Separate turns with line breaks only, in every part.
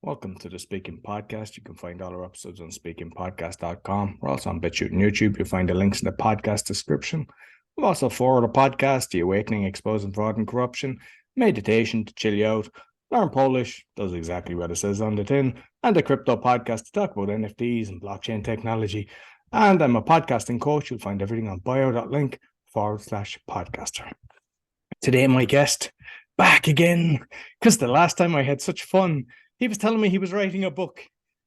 Welcome to the Speaking Podcast. You can find all our episodes on speakingpodcast.com. We're also on BitChute and YouTube. You'll find the links in the podcast description. We've also forward a podcast, The Awakening, Exposing Fraud and Corruption, Meditation to chill you out, Learn Polish, does exactly what it says on the tin, and the Crypto Podcast to talk about NFTs and blockchain technology. And I'm a podcasting coach. You'll find everything on bio.link/podcaster. Today, my guest, back again, because the last time I had such fun, he was telling me he was writing a book,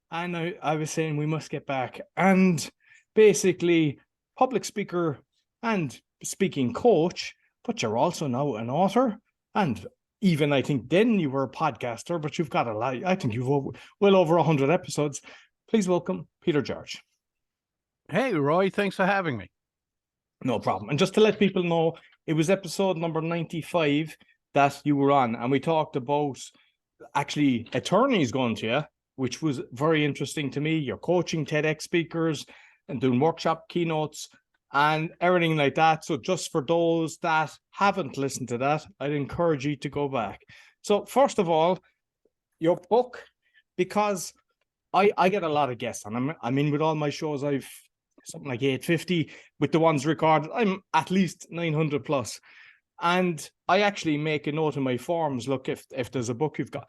and I was saying we must get back. And basically, public speaker and speaking coach, but you're also now an author. And even I think then you were a podcaster, but you've got a lot. I think you've well over 100 episodes. Please welcome Peter George.
Hey, Roy, thanks for having me.
No problem. And just to let people know, it was episode number 95 that you were on, and we talked about actually attorneys going to you, which was very interesting to me. You're coaching TEDx speakers and doing workshop keynotes and everything like that. So just for those that haven't listened to that, I'd encourage you to go back. So first of all, your book, because I get a lot of guests, and I mean with all my shows, I've something like 850. With the ones recorded, I'm at least 900 plus. And I actually make a note in my forms, look, if there's a book you've got,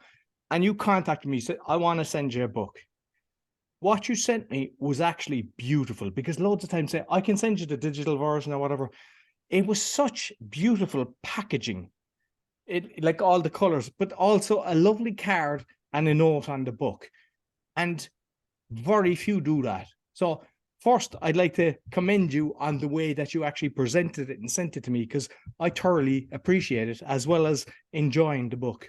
and you contacted me, said, I want to send you a book. What you sent me was actually beautiful, because loads of times say, I can send you the digital version or whatever. It was such beautiful packaging, it like all the colors, but also a lovely card and a note on the book. And very few do that. So first, I'd like to commend you on the way that you actually presented it and sent it to me, because I thoroughly appreciate it, as well as enjoying the book.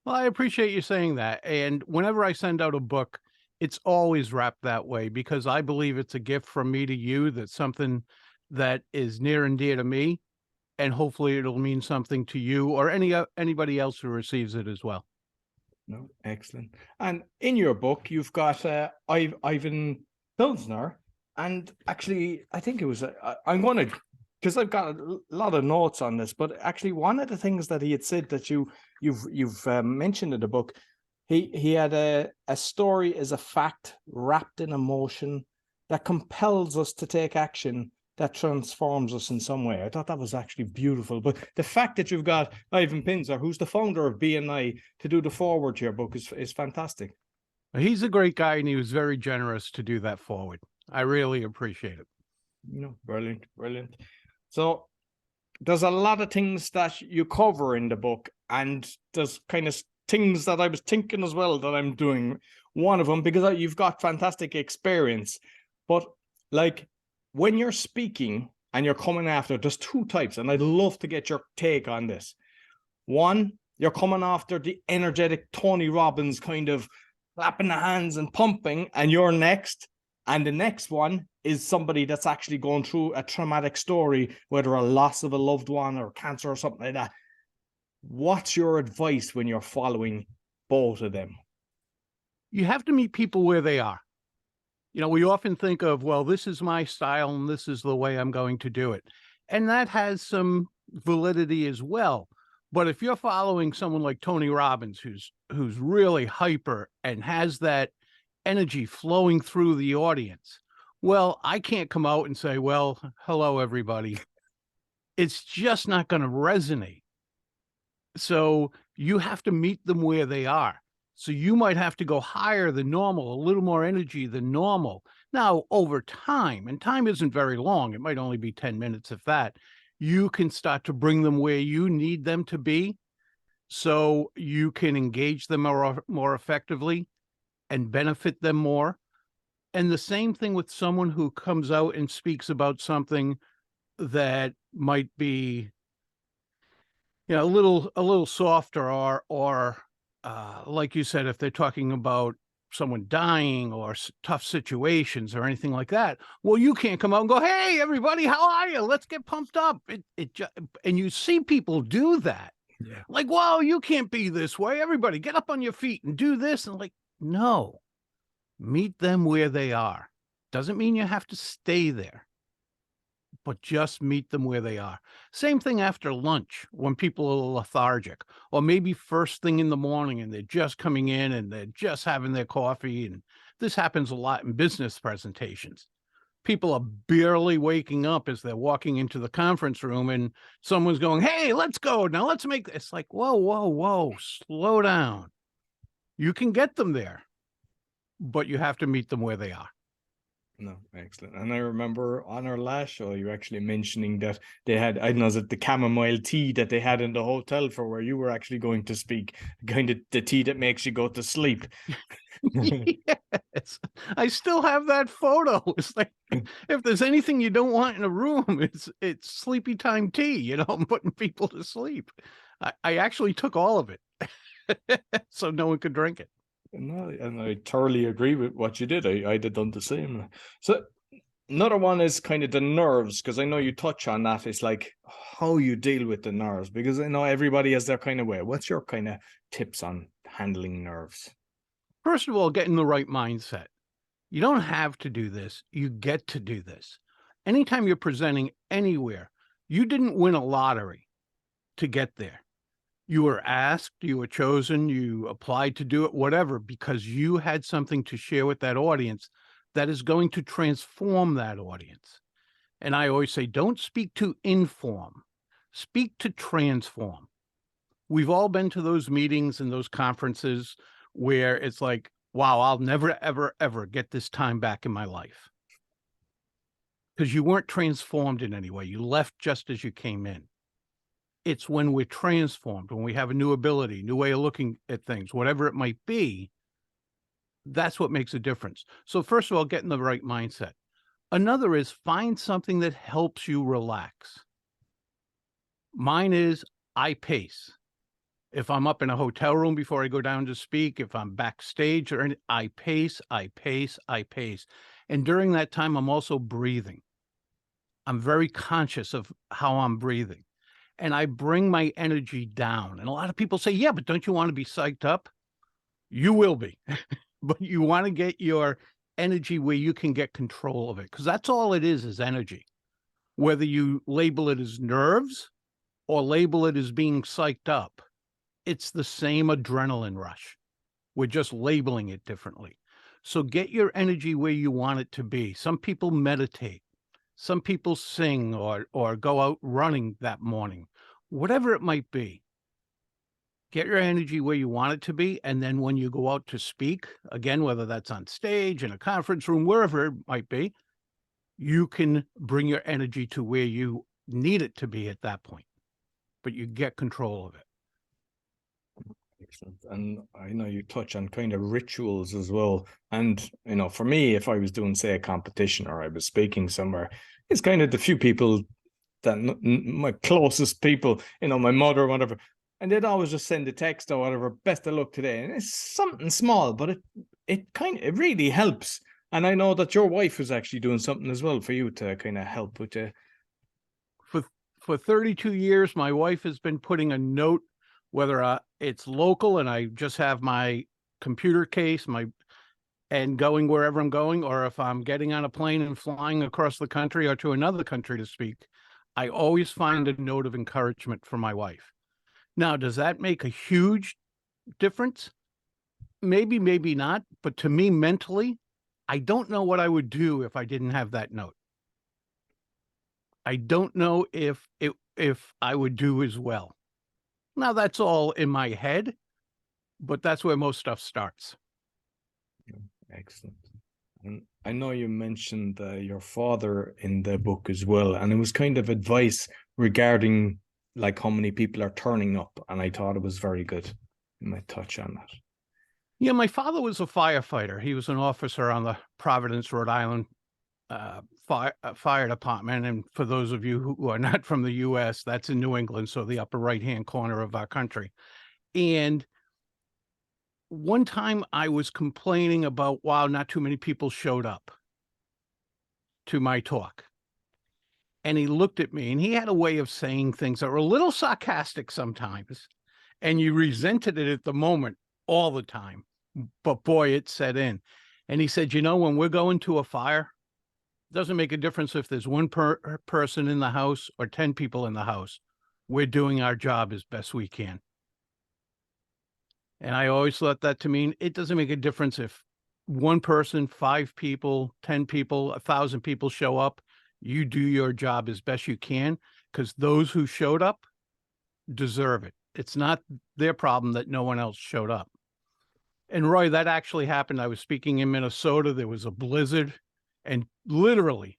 Well, I appreciate you saying that. And whenever I send out a book, it's always wrapped that way, because I believe it's a gift from me to you. That's something that is near and dear to me. And hopefully it'll mean something to you or anybody else who receives it as well.
No, excellent. And in your book, you've got Ivan Pilsner, and actually, I think it was, I'm going to, because I've got a lot of notes on this, but actually one of the things that he had said that you've mentioned in the book, he had a story is a fact wrapped in emotion that compels us to take action that transforms us in some way. I thought that was actually beautiful. But the fact that you've got Ivan Pilsner, who's the founder of BNI, to do the forward to your book is fantastic.
He's a great guy, and he was very generous to do that forward. I really appreciate it.
Brilliant, brilliant. So there's a lot of things that you cover in the book, and there's kind of things that I was thinking as well that I'm doing. One of them, because you've got fantastic experience, but like when you're speaking and you're coming after, there's two types, and I'd love to get your take on this. One, you're coming after the energetic Tony Robbins kind of clapping the hands and pumping, and you're next. And the next one is somebody that's actually going through a traumatic story, whether a loss of a loved one or cancer or something like that. What's your advice when you're following both of them?
You have to meet people where they are. You know, we often think of, well, this is my style and this is the way I'm going to do it. And that has some validity as well. But if you're following someone like Tony Robbins, who's really hyper and has that energy flowing through the audience, well, I can't come out and say, well, hello, everybody. It's just not going to resonate. So you have to meet them where they are. So you might have to go higher than normal, a little more energy than normal. Now, over time, and time isn't very long, it might only be 10 minutes, if that, you can start to bring them where you need them to be, so you can engage them more effectively and benefit them more. And the same thing with someone who comes out and speaks about something that might be, you know, a little softer, or like you said, if they're talking about someone dying or tough situations or anything like that, well, you can't come out and go, hey, everybody, how are you? Let's get pumped up. And you see people do that.
Yeah.
Like, wow, you can't be this way. Everybody get up on your feet and do this. And like, no, meet them where they are. Doesn't mean you have to stay there, but just meet them where they are. Same thing after lunch when people are lethargic, or maybe first thing in the morning and they're just coming in and they're just having their coffee. And this happens a lot in business presentations. People are barely waking up as they're walking into the conference room and someone's going, "Hey, let's go. Now let's make," it's like, whoa, whoa, whoa, slow down. You can get them there, but you have to meet them where they are.
No, excellent. And I remember on our last show, you were actually mentioning that they had, I don't know, is it the chamomile tea that they had in the hotel for where you were actually going to speak, kind of the tea that makes you go to sleep.
Yes, I still have that photo. It's like, if there's anything you don't want in a room, it's sleepy time tea. You know, I'm putting people to sleep. I actually took all of it so no one could drink it.
No, and I thoroughly agree with what you did. I did done the same. So another one is kind of the nerves, because I know you touch on that. It's like how you deal with the nerves, because I know everybody has their kind of way. What's your kind of tips on handling nerves?
First of all, get in the right mindset. You don't have to do this. You get to do this. Anytime you're presenting anywhere, you didn't win a lottery to get there. You were asked, you were chosen, you applied to do it, whatever, because you had something to share with that audience that is going to transform that audience. And I always say, don't speak to inform, speak to transform. We've all been to those meetings and those conferences where it's like, wow, I'll never, ever, ever get this time back in my life. Because you weren't transformed in any way. You left just as you came in. It's when we're transformed, when we have a new ability, new way of looking at things, whatever it might be, that's what makes a difference. So first of all, get in the right mindset. Another is find something that helps you relax. Mine is I pace. If I'm up in a hotel room before I go down to speak, if I'm backstage or anything, I pace, I pace, I pace. And during that time, I'm also breathing. I'm very conscious of how I'm breathing. And I bring my energy down. And a lot of people say, yeah, but don't you want to be psyched up? You will be. But you want to get your energy where you can get control of it. Because that's all it is energy. Whether you label it as nerves or label it as being psyched up, it's the same adrenaline rush. We're just labeling it differently. So get your energy where you want it to be. Some people meditate. Some people sing or go out running that morning. Whatever it might be. Get your energy where you want it to be. And then when you go out to speak, again, whether that's on stage, in a conference room, wherever it might be, you can bring your energy to where you need it to be at that point. But you get control of it.
Excellent. And I know you touch on kind of rituals as well. And, you know, for me, if I was doing, say, a competition or I was speaking somewhere, it's kind of the few people that my closest people, you know, my mother or whatever, and they'd always just send a text or whatever, best of luck today. And it's something small, but it really helps. And I know that your wife was actually doing something as well for you to kind of help with the.
For 32 years, my wife has been putting a note, whether it's local and I just have my computer case, and going wherever I'm going, or if I'm getting on a plane and flying across the country or to another country to speak, I always find a note of encouragement for my wife. Now, does that make a huge difference? Maybe, maybe not. But to me, mentally, I don't know what I would do if I didn't have that note. I don't know if I would do as well. Now, that's all in my head, but that's where most stuff starts.
Excellent. And I know you mentioned your father in the book as well, and it was kind of advice regarding like how many people are turning up, and I thought it was very good. You might touch on that.
Yeah, my father was a firefighter. He was an officer on the Providence, Rhode Island fire department. And for those of you who are not from the U.S., that's in New England, so the upper right-hand corner of our country. And one time I was complaining about, wow, not too many people showed up to my talk. And he looked at me, and he had a way of saying things that were a little sarcastic sometimes, and you resented it at the moment all the time. But boy, it set in. And he said, you know, when we're going to a fire, Doesn't make a difference if there's one person in the house or 10 people in the house. We're doing our job as best we can. And I always thought that to mean it doesn't make a difference if one person, 5 people, 10 people, 1,000 people show up. You do your job as best you can, because those who showed up deserve it. It's not their problem that no one else showed up. And Roy, that actually happened. I was speaking in Minnesota. There was a blizzard, and literally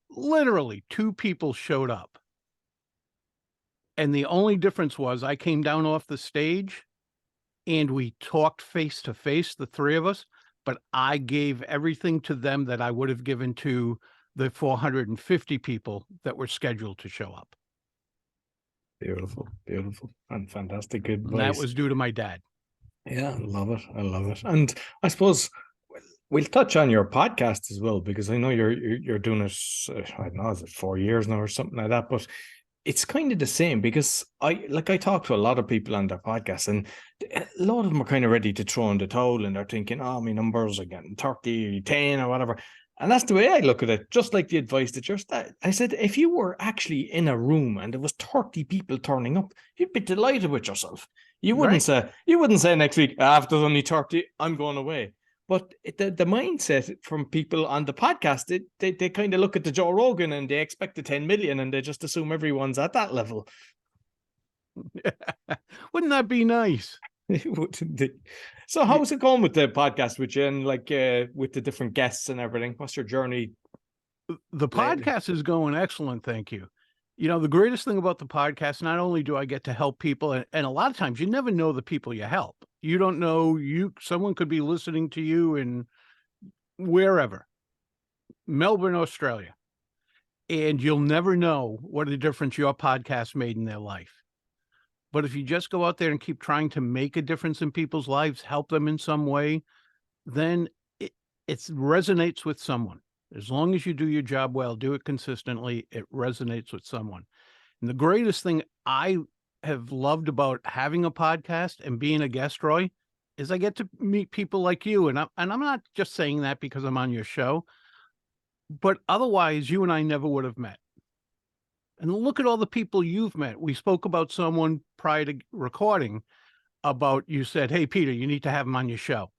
2 people showed up. And the only difference was I came down off the stage and we talked face to face, the 3 of us, but I gave everything to them that I would have given to the 450 people that were scheduled to show up.
Beautiful, beautiful, and fantastic advice.
And that was due to my dad.
Yeah, I love it. I love it. And I suppose we'll touch on your podcast as well, because I know you're doing it, I don't know, is it 4 years now or something like that? But it's kind of the same, because I talk to a lot of people on their podcasts, and a lot of them are kind of ready to throw in the towel, and they're thinking, oh, my numbers are getting 30, 10 or whatever. And that's the way I look at it, just like the advice that I said, if you were actually in a room and there was 30 people turning up, you'd be delighted with yourself. You wouldn't say next week, if there's only 30, I'm going away. But the mindset from people on the podcast, they kind of look at the Joe Rogan and they expect the 10 million and they just assume everyone's at that level.
Wouldn't that be nice?
So how's it going with the podcast with you, and with the different guests and everything? What's your journey?
The podcast is going excellent, thank you. You know, the greatest thing about the podcast, not only do I get to help people, and a lot of times you never know the people you help. You don't know, someone could be listening to you in wherever, Melbourne, Australia, and you'll never know what a difference your podcast made in their life. But if you just go out there and keep trying to make a difference in people's lives, help them in some way, then it resonates with someone. As long as you do your job well, do it consistently, it resonates with someone. And the greatest thing I have loved about having a podcast and being a guest, Roy, is I get to meet people like you. And I'm not just saying that because I'm on your show, but otherwise you and I never would have met. And look at all the people you've met. We spoke about someone prior to recording about, you said, hey, Peter, you need to have him on your show.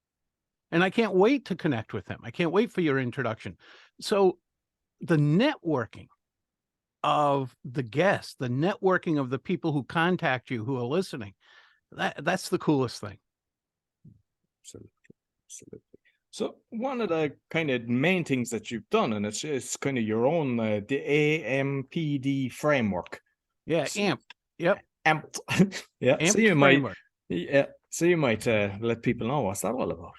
And I can't wait to connect with him. I can't wait for your introduction. So the networking of the guests, the networking of the people who contact you, who are listening, that's the coolest thing.
Absolutely. Absolutely. So one of the kind of main things that you've done, and it's kind of your own, the AMPD framework.
Yeah, AMPed. Yep.
AMPed. Yeah.
AMPed framework.
So you might let people know what's that all about.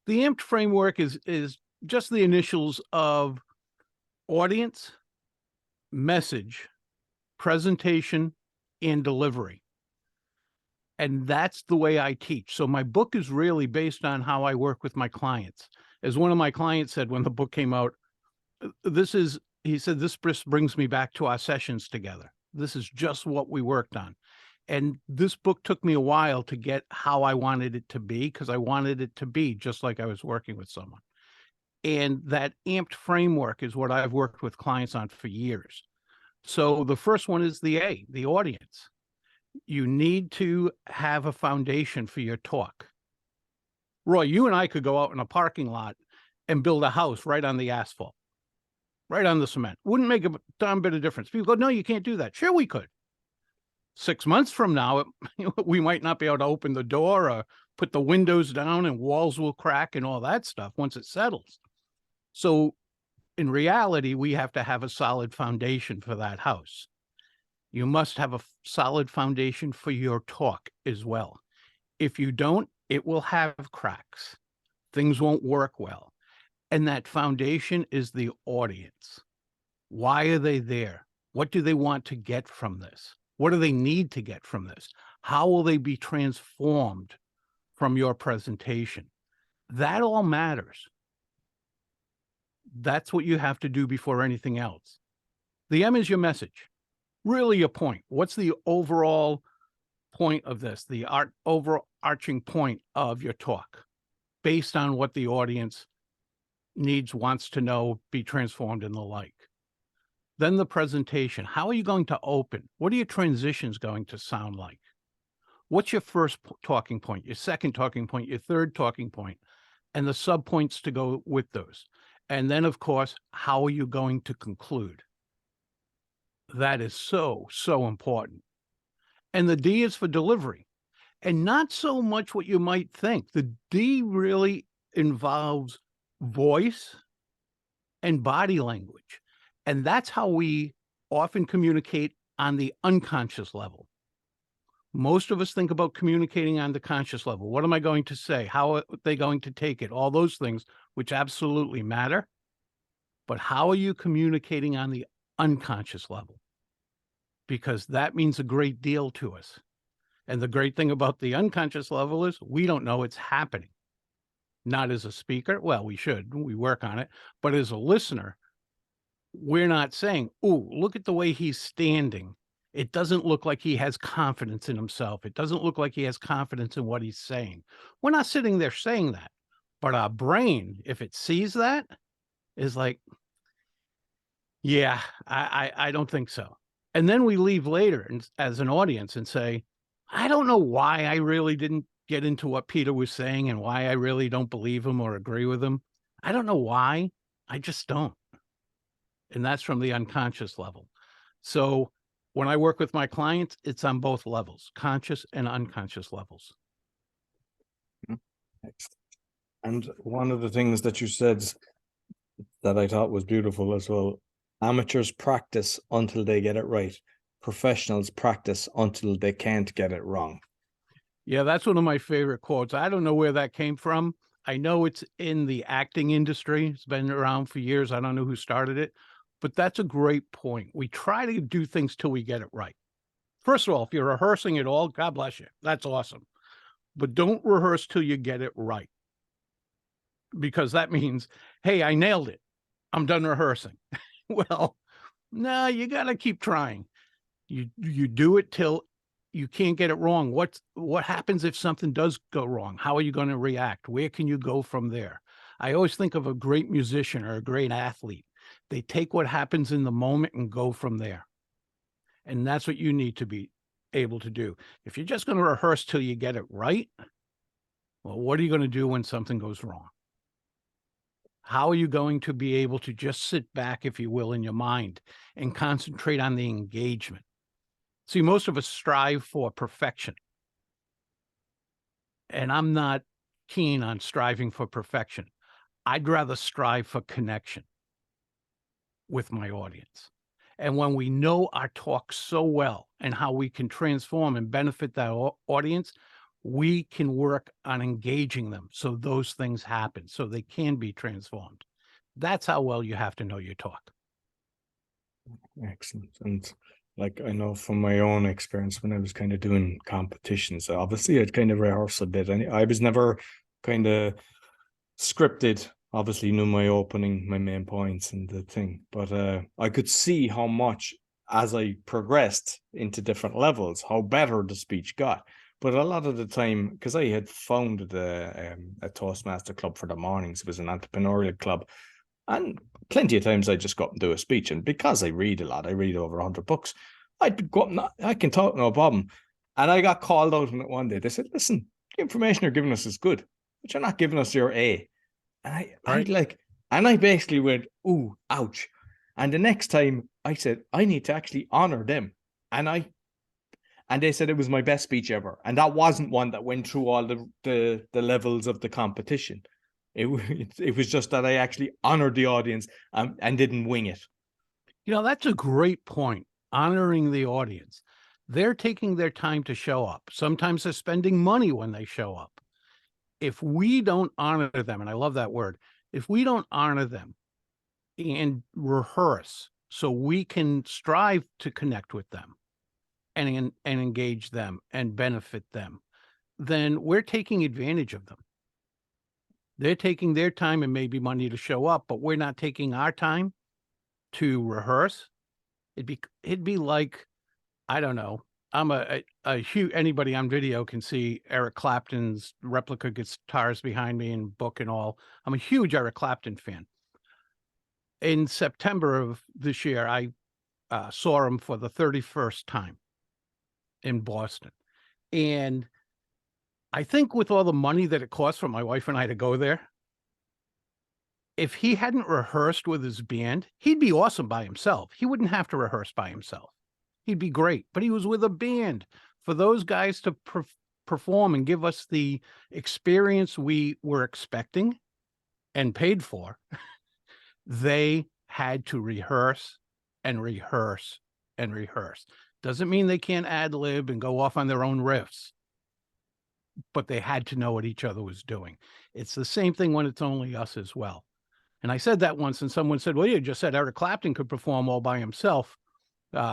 The AMPed framework is just the initials of audience, message, presentation, and delivery. And that's the way I teach. So my book is really based on how I work with my clients. As one of my clients said when the book came out, he said, this brings me back to our sessions together. This is just what we worked on. And this book took me a while to get how I wanted it to be, because I wanted it to be just like I was working with someone. And that AMPed framework is what I've worked with clients on for years. So the first one is the audience. You need to have a foundation for your talk. Roy, you and I could go out in a parking lot and build a house right on the asphalt, right on the cement. Wouldn't make a darn bit of difference. People go, no, you can't do that. Sure, we could. 6 months from now, we might not be able to open the door or put the windows down, and walls will crack and all that stuff once it settles. So in reality, we have to have a solid foundation for that house. You must have a solid foundation for your talk as well. If you don't, it will have cracks. Things won't work well. And that foundation is the audience. Why are they there? What do they want to get from this? What do they need to get from this? How will they be transformed from your presentation? That all matters. That's what you have to do before anything else. The M is your message. Really a point. What's the overall point of this? The overarching point of your talk, based on what the audience needs, wants to know, be transformed, and the like. Then the presentation. How are you going to open? What are your transitions going to sound like? What's your first talking point, your second talking point, your third talking point, and the subpoints to go with those? And then, of course, how are you going to conclude? That is so, so important. And the D is for delivery. And not so much what you might think. The D really involves voice and body language. And that's how we often communicate on the unconscious level. Most of us think about communicating on the conscious level. What am I going to say? How are they going to take it? All those things, which absolutely matter. But how are you communicating on the unconscious level? Because that means a great deal to us. And the great thing about the unconscious level is we don't know it's happening. Not as a speaker. Well, we should. We work on it. But as a listener, we're not saying, "Oh, look at the way he's standing. It doesn't look like he has confidence in himself. It doesn't look like he has confidence in what he's saying." We're not sitting there saying that. But our brain, if it sees that, is like, yeah, I don't think so. And then we leave later as an audience and say, I don't know why I really didn't get into what Peter was saying and why I really don't believe him or agree with him. I don't know why. I just don't. And that's from the unconscious level. So when I work with my clients, it's on both levels, conscious and unconscious levels.
And one of the things that you said that I thought was beautiful as well, amateurs practice until they get it right. Professionals practice until they can't get it wrong.
Yeah, that's one of my favorite quotes. I don't know where that came from. I know it's in the acting industry. It's been around for years. I don't know who started it, but that's a great point. We try to do things till we get it right. First of all, if you're rehearsing at all, God bless you. That's awesome. But don't rehearse till you get it right. Because that means, hey, I nailed it. I'm done rehearsing. Well, no, you got to keep trying. You do it till you can't get it wrong. What happens if something does go wrong? How are you going to react? Where can you go from there? I always think of a great musician or a great athlete. They take what happens in the moment and go from there. And that's what you need to be able to do. If you're just going to rehearse till you get it right, well, what are you going to do when something goes wrong? How are you going to be able to just sit back, if you will, in your mind and concentrate on the engagement? See, most of us strive for perfection. And I'm not keen on striving for perfection. I'd rather strive for connection with my audience. And when we know our talk so well and how we can transform and benefit that audience, we can work on engaging them so those things happen, so they can be transformed. That's how well you have to know your talk.
Excellent. And like, I know from my own experience when I was kind of doing competitions, obviously I'd kind of rehearse a bit. And I was never kind of scripted, obviously knew my opening, my main points and the thing. But I could see how much, as I progressed into different levels, how better the speech got. But a lot of the time, because I had founded a Toastmaster club for the mornings, it was an entrepreneurial club. And plenty of times I just go up and do a speech. And because I read a lot, I read over 100 books, I'd go up and I can talk, no problem. And I got called out on it one day. They said, listen, the information you're giving us is good, but you're not giving us your A. And I basically went, ooh, ouch. And the next time I said, I need to actually honor them. And they said it was my best speech ever. And that wasn't one that went through all the levels of the competition. It was just that I actually honored the audience and didn't wing it.
You know, that's a great point. Honoring the audience. They're taking their time to show up. Sometimes they're spending money when they show up. If we don't honor them, and I love that word, if we don't honor them and rehearse so we can strive to connect with them and engage them and benefit them, then we're taking advantage of them. They're taking their time and maybe money to show up, but we're not taking our time to rehearse. It'd be like, I don't know, I'm a huge, anybody on video can see Eric Clapton's replica guitars behind me and book and all. I'm a huge Eric Clapton fan. In September of this year, I saw him for the 31st time in Boston. And I think with all the money that it cost for my wife and I to go there, if he hadn't rehearsed with his band, he'd be awesome by himself. He wouldn't have to rehearse by himself. He'd be great, but he was with a band. For those guys to perform and give us the experience we were expecting and paid for, they had to rehearse and rehearse and rehearse. Doesn't mean they can't ad lib and go off on their own riffs, but they had to know what each other was doing. It's the same thing when it's only us as well. And I said that once, and someone said, well, you just said Eric Clapton could perform all by himself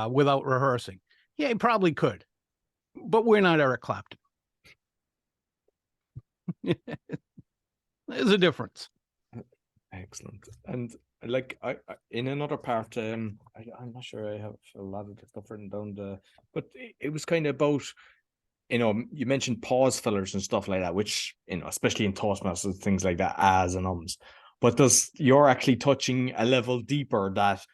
without rehearsing. Yeah, he probably could, but we're not Eric Clapton. There's a difference.
Excellent. And like I in another part, I'm not sure I have a lot of the stuff written down, but it was kind of about, you know, you mentioned pause fillers and stuff like that, which, you know, especially in Toastmasters, things like that, as and ums. But you're actually touching a level deeper that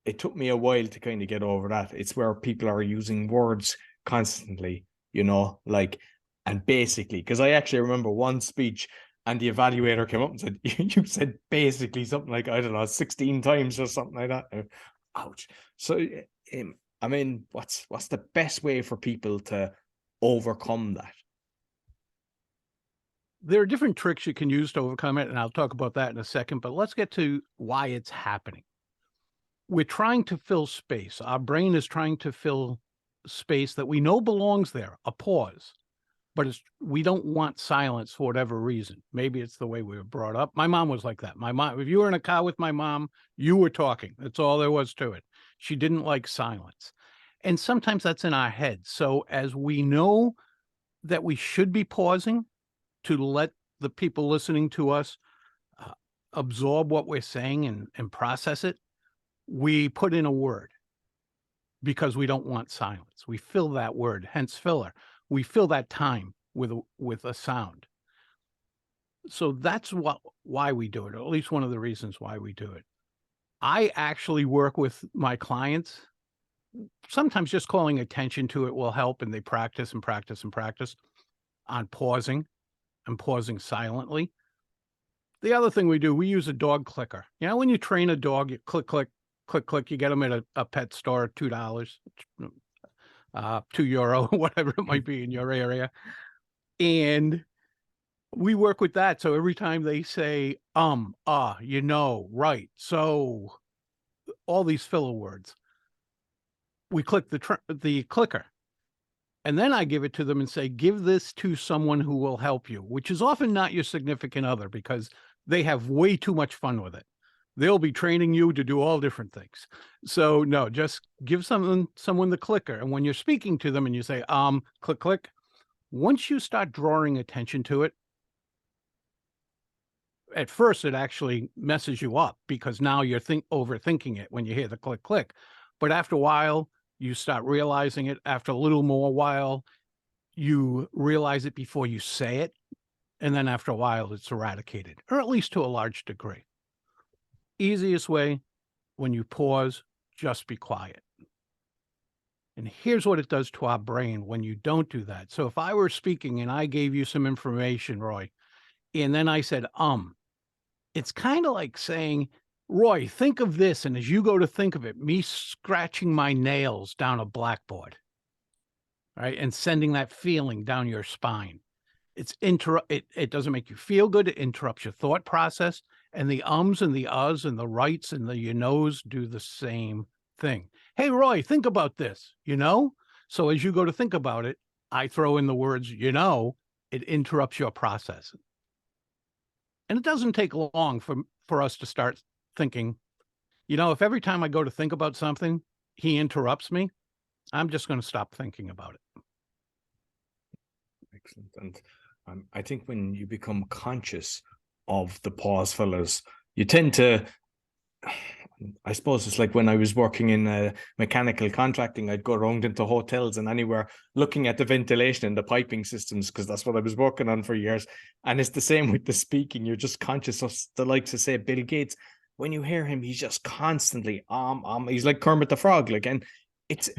it took me a while to kind of get over that. It's where people are using words constantly, you know, like, and basically, because I actually remember one speech and the evaluator came up and said, you said basically something like, I don't know, 16 times or something like that. Ouch. So, I mean, what's the best way for people to overcome that?
There are different tricks you can use to overcome it, and I'll talk about that in a second, but let's get to why it's happening. We're trying to fill space. Our brain is trying to fill space that we know belongs there, a pause, but we don't want silence for whatever reason. Maybe it's the way we were brought up. My mom was like that. My mom, if you were in a car with my mom, you were talking. That's all there was to it. She didn't like silence. And sometimes that's in our heads. So as we know that we should be pausing to let the people listening to us absorb what we're saying and process it, we put in a word because we don't want silence. We fill that word, hence filler. We fill that time with a sound. So that's why we do it, or at least one of the reasons why we do it. I actually work with my clients. Sometimes just calling attention to it will help, and they practice and practice and practice on pausing and pausing silently. The other thing we do, we use a dog clicker. You know, when you train a dog, you click, click, click, click, you get them at a pet store, $2, €2, whatever it might be in your area. And we work with that. So every time they say, you know, right. So all these filler words, we click the clicker. And then I give it to them and say, give this to someone who will help you, which is often not your significant other because they have way too much fun with it. They'll be training you to do all different things. So no, just give someone the clicker. And when you're speaking to them and you say, click, click, once you start drawing attention to it, at first it actually messes you up because now you're overthinking it when you hear the click, click. But after a while, you start realizing it. After a little more while, you realize it before you say it. And then after a while, it's eradicated, or at least to a large degree. Easiest way, when you pause, just be quiet. And here's what it does to our brain when you don't do that. So if I were speaking and I gave you some information, Roy, and then I said, it's kind of like saying, Roy, think of this. And as you go to think of it, me scratching my nails down a blackboard, right? And sending that feeling down your spine. It doesn't make you feel good. It interrupts your thought process. And the ums and the uhs and the rights and the you knows do the same thing. Hey, Roy, think about this, you know? So as you go to think about it, I throw in the words, you know, it interrupts your process. And it doesn't take long for us to start thinking, you know, if every time I go to think about something, he interrupts me, I'm just going to stop thinking about it.
Excellent. And I think when you become conscious of the pause fillers, you tend to, I suppose it's like when I was working in mechanical contracting, I'd go around into hotels and anywhere looking at the ventilation and the piping systems, because that's what I was working on for years. And it's the same with the speaking. You're just conscious of the likes of, say, Bill Gates. When you hear him, he's just constantly he's like Kermit the Frog. Like, and it's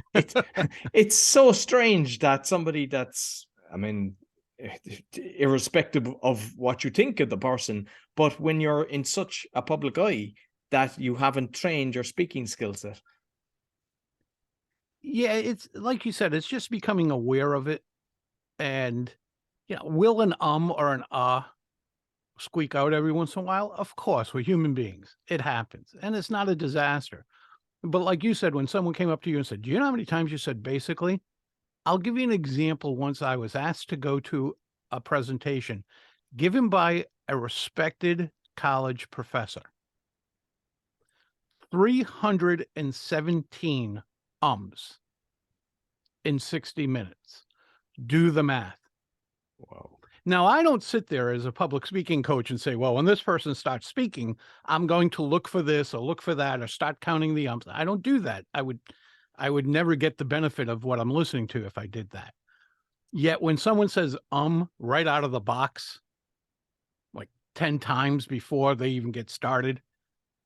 it's so strange that somebody that's, I mean, irrespective of what you think of the person, but when you're in such a public eye, that you haven't trained your speaking skill set.
Yeah, it's like you said, it's just becoming aware of it. And, will an or an squeak out every once in a while? Of course, we're human beings. It happens. And it's not a disaster. But like you said, when someone came up to you and said, do you know how many times you said basically? I'll give you an example. Once I was asked to go to a presentation given by a respected college professor. 317 ums in 60 minutes. Do the math.
Wow.
Now, I don't sit there as a public speaking coach and say, well, when this person starts speaking, I'm going to look for this or look for that or start counting the ums. I don't do that. I would never get the benefit of what I'm listening to if I did that. Yet when someone says right out of the box, like 10 times before they even get started,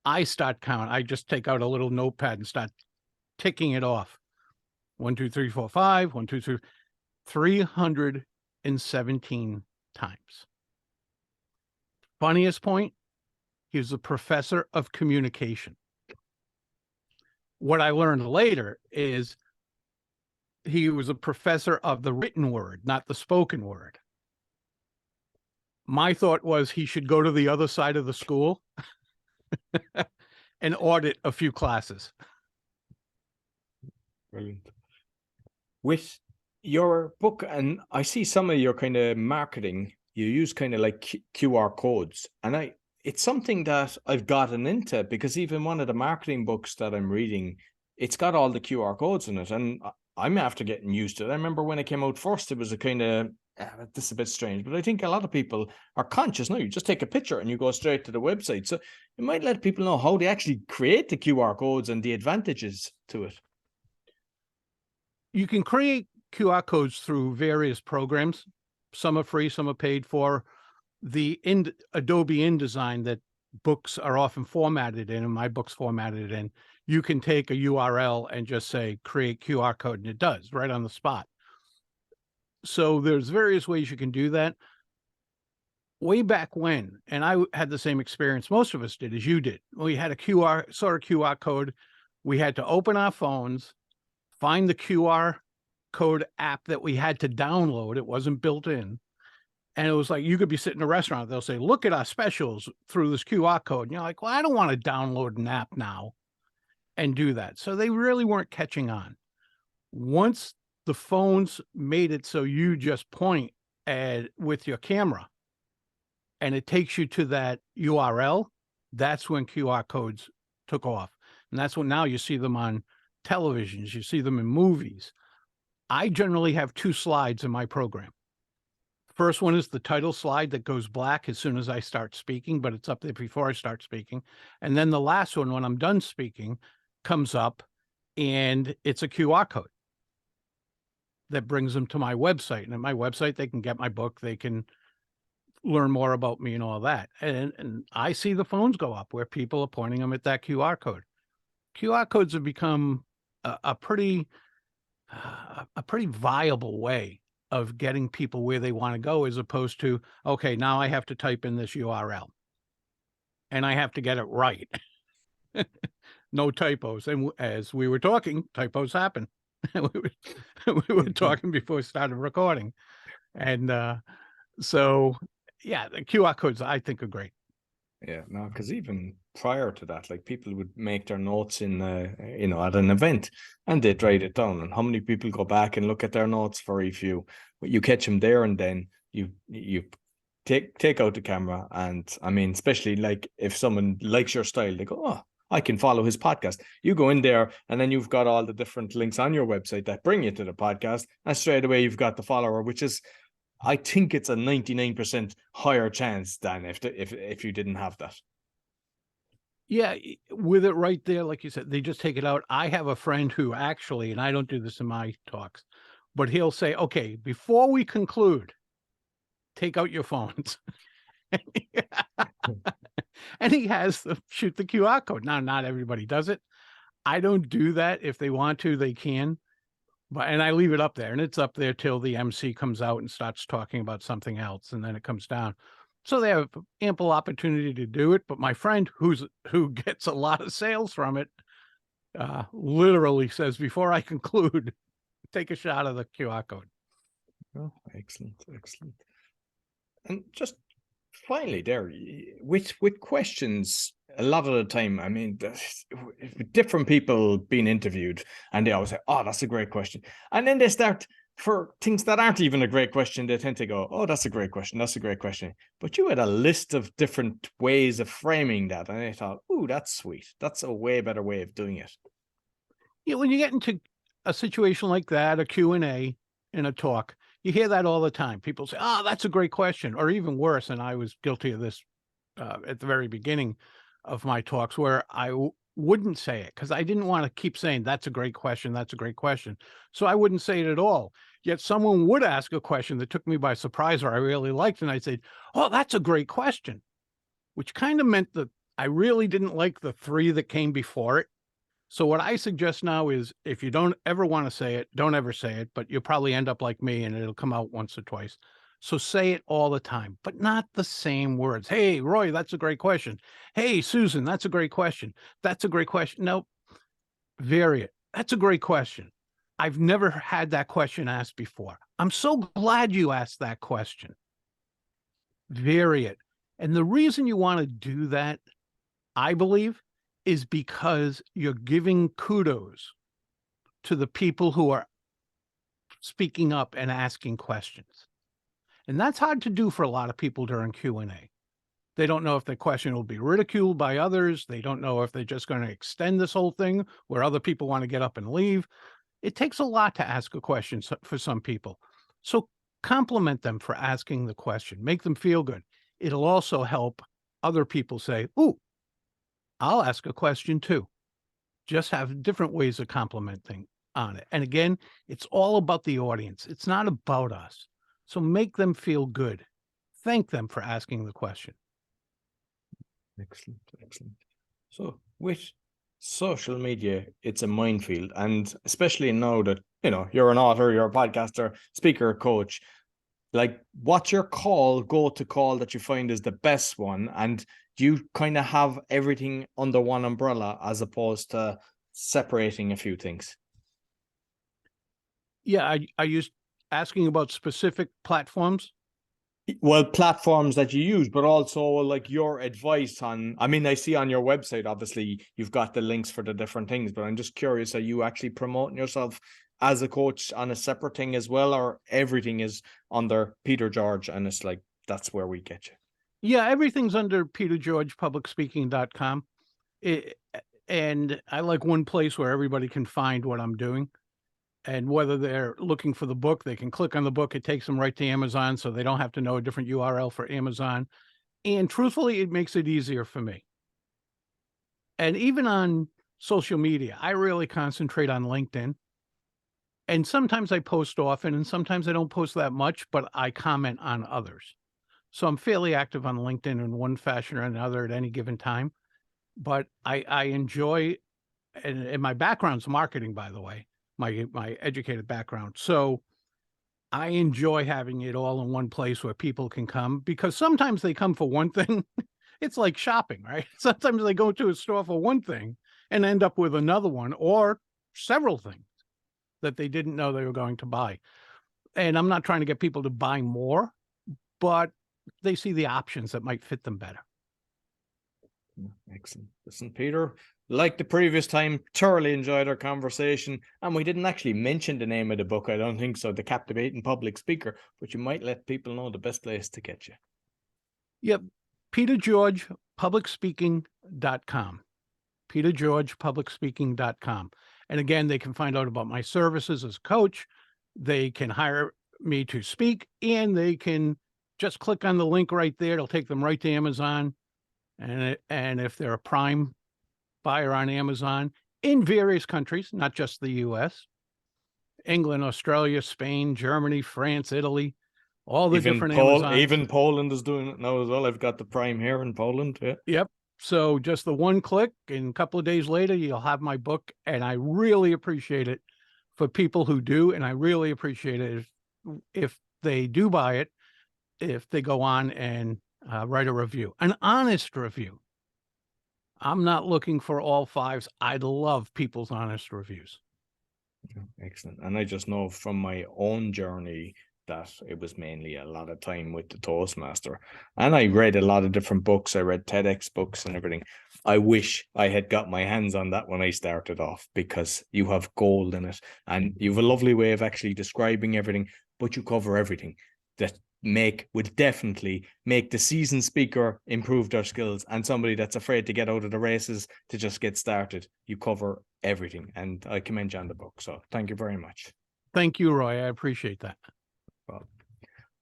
I start counting. I just take out a little notepad and start ticking it off. 1, 2, 3, 4, 5, 1, 2, 3, 317 times. Funniest point, he was a professor of communication. What I learned later is he was a professor of the written word, not the spoken word. My thought was he should go to the other side of the school and audit a few classes.
Brilliant. With your book, and I see some of your kind of marketing, you use kind of like QR codes, and it's something that I've gotten into, because even one of the marketing books that I'm reading, it's got all the QR codes in it, and I'm after getting used to it. I remember when it came out first, it was a kind of, this is a bit strange, but I think a lot of people are conscious now. You just take a picture and you go straight to the website. So you might let people know how they actually create the QR codes and the advantages to it.
You can create QR codes through various programs. Some are free, some are paid for. The Adobe InDesign that books are often formatted in, and my book's formatted in, you can take a URL and just say, create QR code, and it does right on the spot. So there's various ways you can do that. Way back when, and I had the same experience most of us did as you did. We had a QR code. We had to open our phones, find the QR code app that we had to download. It wasn't built in. And it was like, you could be sitting in a restaurant. They'll say, look at our specials through this QR code. And you're like, well, I don't want to download an app now and do that. So they really weren't catching on. Once the phones made it so you just point with your camera and it takes you to that URL, that's when QR codes took off. And that's when now you see them on televisions, you see them in movies. I generally have 2 slides in my program. First one is the title slide that goes black as soon as I start speaking, but it's up there before I start speaking. And then the last one, when I'm done speaking, comes up and it's a QR code that brings them to my website. And at my website, they can get my book, they can learn more about me and all that. And I see the phones go up where people are pointing them at that QR code. QR codes have become a pretty viable way of getting people where they want to go, as opposed to, okay, now I have to type in this URL and I have to get it right. No typos. And as we were talking, typos happen. we were talking before we started recording. And so, yeah, the QR codes I think are great.
Yeah, no, because even prior to that, like, people would make their notes in, at an event, and they'd write it down. And how many people go back and look at their notes? Very few. But you catch them there, and then you take out the camera, and I mean, especially like if someone likes your style, they go, oh, I can follow his podcast. You go in there, and then you've got all the different links on your website that bring you to the podcast, and straight away you've got the follower, which is, I think it's a 99% higher chance than if you didn't have that.
Yeah, with it right there, like you said, they just take it out. I have a friend who actually, and I don't do this in my talks, but he'll say, okay, before we conclude, take out your phones. And he has them shoot the QR code. Now, not everybody does it. I don't do that. If they want to, they can. And I leave it up there, and it's up there till the MC comes out and starts talking about something else, and then it comes down. So they have ample opportunity to do it. But my friend who gets a lot of sales from it, literally says, before I conclude, take a shot of the QR code.
Oh, excellent, excellent. And just finally there, with questions, a lot of the time, I mean, different people being interviewed, and they always say, oh, that's a great question. And then they start, for things that aren't even a great question, they tend to go, oh, that's a great question, that's a great question. But you had a list of different ways of framing that, and I thought, oh, that's sweet. That's a way better way of doing it.
Yeah, when you get into a situation like that, a Q&A in a talk, you hear that all the time. People say, oh, that's a great question. Or even worse, and I was guilty of this at the very beginning of my talks, where I wouldn't say it because I didn't want to keep saying, that's a great question, that's a great question. So I wouldn't say it at all. Yet someone would ask a question that took me by surprise or I really liked, and I'd say, oh, that's a great question, which kind of meant that I really didn't like the three that came before it. So what I suggest now is, if you don't ever want to say it, don't ever say it, but you'll probably end up like me and it'll come out once or twice. So say it all the time, but not the same words. Hey, Roy, that's a great question. Hey, Susan, that's a great question. That's a great question. Nope. Vary it. That's a great question. I've never had that question asked before. I'm so glad you asked that question. Vary it. And the reason you want to do that, I believe, is because you're giving kudos to the people who are speaking up and asking questions. And that's hard to do for a lot of people during Q&A. They don't know if the question will be ridiculed by others. They don't know if they're just going to extend this whole thing where other people want to get up and leave. It takes a lot to ask a question for some people. So compliment them for asking the question. Make them feel good. It'll also help other people say, ooh, I'll ask a question too. Just have different ways of complimenting on it. And again, it's all about the audience. It's not about us. So make them feel good. Thank them for asking the question.
Excellent, excellent. So with social media, it's a minefield, and especially now that, you know, you're an author, you're a podcaster, speaker, coach, like, what's your go-to call that you find is the best one? And do you kind of have everything under one umbrella as opposed to separating a few things?
Yeah, are you asking about specific platforms?
Well, platforms that you use, but also like your advice on, I mean, I see on your website, obviously you've got the links for the different things, but I'm just curious, are you actually promoting yourself as a coach on a separate thing as well, or everything is under Peter George and it's like, that's where we get you?
Yeah, everything's under petergeorgepublicspeaking.com. And I like one place where everybody can find what I'm doing. And whether they're looking for the book, they can click on the book. It takes them right to Amazon, so they don't have to know a different URL for Amazon. And truthfully, it makes it easier for me. And even on social media, I really concentrate on LinkedIn. And sometimes I post often, and sometimes I don't post that much, but I comment on others. So I'm fairly active on LinkedIn in one fashion or another at any given time. But I enjoy, and my background's marketing, by the way, my educated background. So I enjoy having it all in one place where people can come, because sometimes they come for one thing. It's like shopping, right? Sometimes they go to a store for one thing and end up with another one or several things that they didn't know they were going to buy. And I'm not trying to get people to buy more, but they see the options that might fit them better.
Excellent. Listen, Peter, like the previous time, thoroughly enjoyed our conversation. And we didn't actually mention the name of the book, I don't think so, The Captivating Public Speaker, but you might let people know the best place to get you.
Yep. petergeorgepublicspeaking.com. petergeorgepublicspeaking.com. And again, they can find out about my services as a coach. They can hire me to speak, and they can just click on the link right there. It'll take them right to Amazon. And if they're a Prime buyer on Amazon in various countries, not just the US, England, Australia, Spain, Germany, France, Italy, all the different Amazons.
Even Poland is doing it now as well. I've got the Prime here in Poland. Yeah.
Yep. So just the one click, and a couple of days later, you'll have my book. And I really appreciate it for people who do. And I really appreciate it if they do buy it, if they go on and write a review, an honest review. I'm not looking for all fives. I love people's honest reviews.
Excellent. And I just know from my own journey that it was mainly a lot of time with the Toastmaster. And I read a lot of different books. I read TEDx books and everything. I wish I had got my hands on that when I started off, because you have gold in it and you have a lovely way of actually describing everything, but you cover everything that would definitely make the seasoned speaker improve their skills, and somebody that's afraid to get out of the races to just get started. You cover everything, and I commend you on the book. So thank you very much.
Thank you, Roy. I appreciate that.
Well,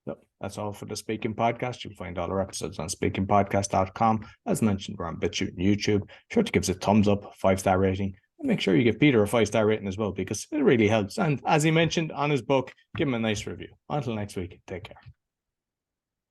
so that's all for the Speaking Podcast. You'll find all our episodes on speakingpodcast.com. As mentioned, we're on BitChute and YouTube. Sure to give us a thumbs up, 5-star rating. And make sure you give Peter a 5-star rating as well, because it really helps. And as he mentioned on his book, give him a nice review. Until next week, take care.